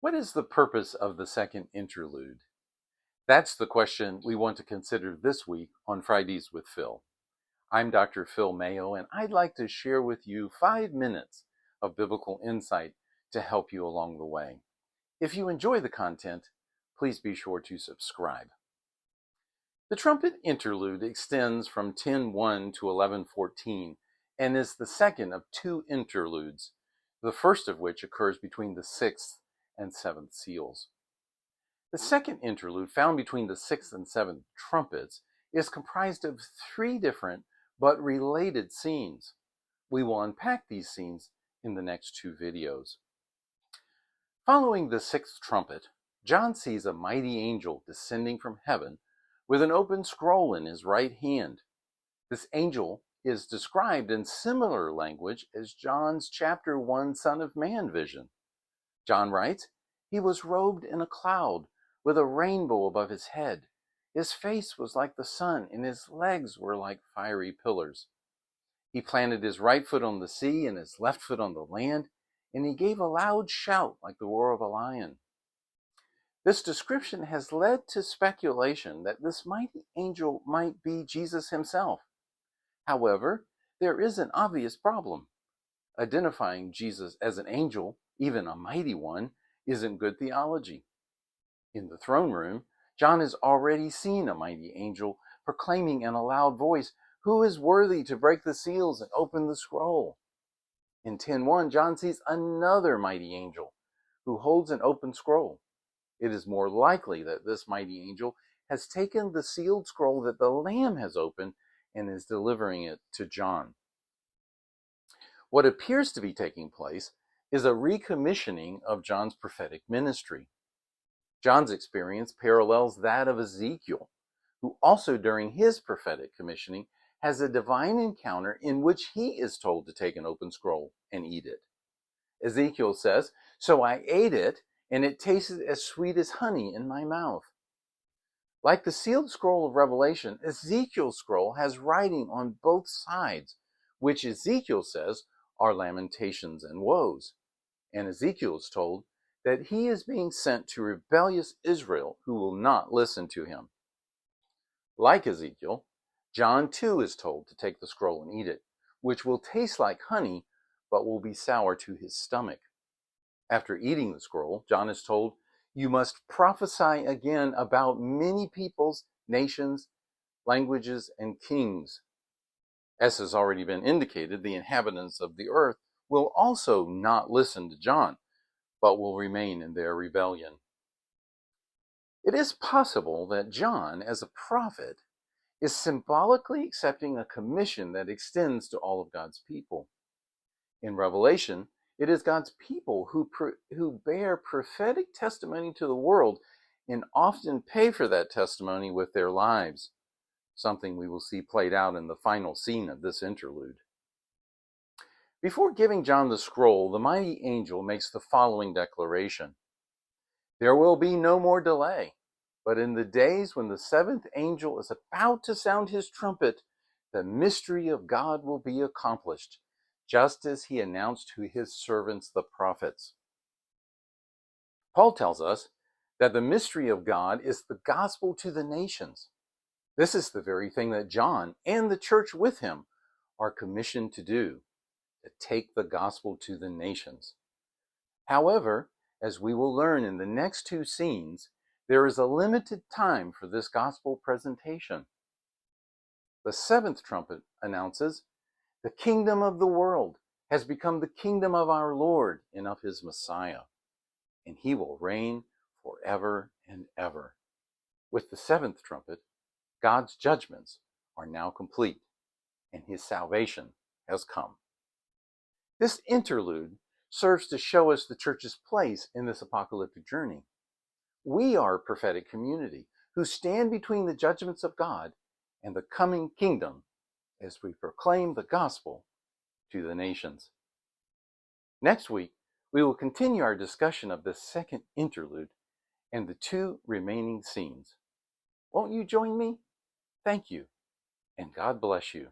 What is the purpose of the second interlude? That's the question we want to consider this week on Fridays with Phil. I'm Dr. Phil Mayo, and I'd like to share with you 5 minutes of biblical insight to help you along the way. If you enjoy the content, please be sure to subscribe. The trumpet interlude extends from 10:1 to 11:14 and is the second of 2 interludes, the first of which occurs between the 6th and 7th seals. The second interlude, found between the 6th and 7th trumpets, is comprised of 3 different but related scenes. We will unpack these scenes in the next 2 videos. Following the 6th trumpet, John sees a mighty angel descending from heaven with an open scroll in his right hand. This angel is described in similar language as John's chapter 1 Son of Man vision. John writes, "He was robed in a cloud with a rainbow above his head. His face was like the sun, and his legs were like fiery pillars. He planted his right foot on the sea and his left foot on the land, and he gave a loud shout like the roar of a lion." This description has led to speculation that this mighty angel might be Jesus himself. However, there is an obvious problem. Identifying Jesus as an angel, even a mighty one, isn't good theology. In the throne room, John has already seen a mighty angel proclaiming in a loud voice, "Who is worthy to break the seals and open the scroll?" In 10:1, John sees another mighty angel who holds an open scroll. It is more likely that this mighty angel has taken the sealed scroll that the Lamb has opened and is delivering it to John. What appears to be taking place is a recommissioning of John's prophetic ministry. John's experience parallels that of Ezekiel, who also during his prophetic commissioning has a divine encounter in which he is told to take an open scroll and eat it. Ezekiel says, "So I ate it, and it tasted as sweet as honey in my mouth." Like the sealed scroll of Revelation, Ezekiel's scroll has writing on both sides, which Ezekiel says are lamentations and woes. And Ezekiel is told that he is being sent to rebellious Israel who will not listen to him. Like Ezekiel, John too is told to take the scroll and eat it, which will taste like honey, but will be sour to his stomach. After eating the scroll, John is told, "You must prophesy again about many peoples, nations, languages, and kings." As has already been indicated, the inhabitants of the earth will also not listen to John, but will remain in their rebellion. It is possible that John, as a prophet, is symbolically accepting a commission that extends to all of God's people. In Revelation, it is God's people who bear prophetic testimony to the world and often pay for that testimony with their lives, something we will see played out in the final scene of this interlude. Before giving John the scroll, the mighty angel makes the following declaration: "There will be no more delay, but in the days when the 7th angel is about to sound his trumpet, the mystery of God will be accomplished, just as he announced to his servants the prophets." Paul tells us that the mystery of God is the gospel to the nations. This is the very thing that John and the church with him are commissioned to do, to take the gospel to the nations. However, as we will learn in the next 2 scenes, there is a limited time for this gospel presentation. The 7th trumpet announces, "The kingdom of the world has become the kingdom of our Lord and of his Messiah, and he will reign forever and ever." With the 7th trumpet, God's judgments are now complete, and his salvation has come. This interlude serves to show us the church's place in this apocalyptic journey. We are a prophetic community who stand between the judgments of God and the coming kingdom as we proclaim the gospel to the nations. Next week, we will continue our discussion of the second interlude and the 2 remaining scenes. Won't you join me? Thank you, and God bless you.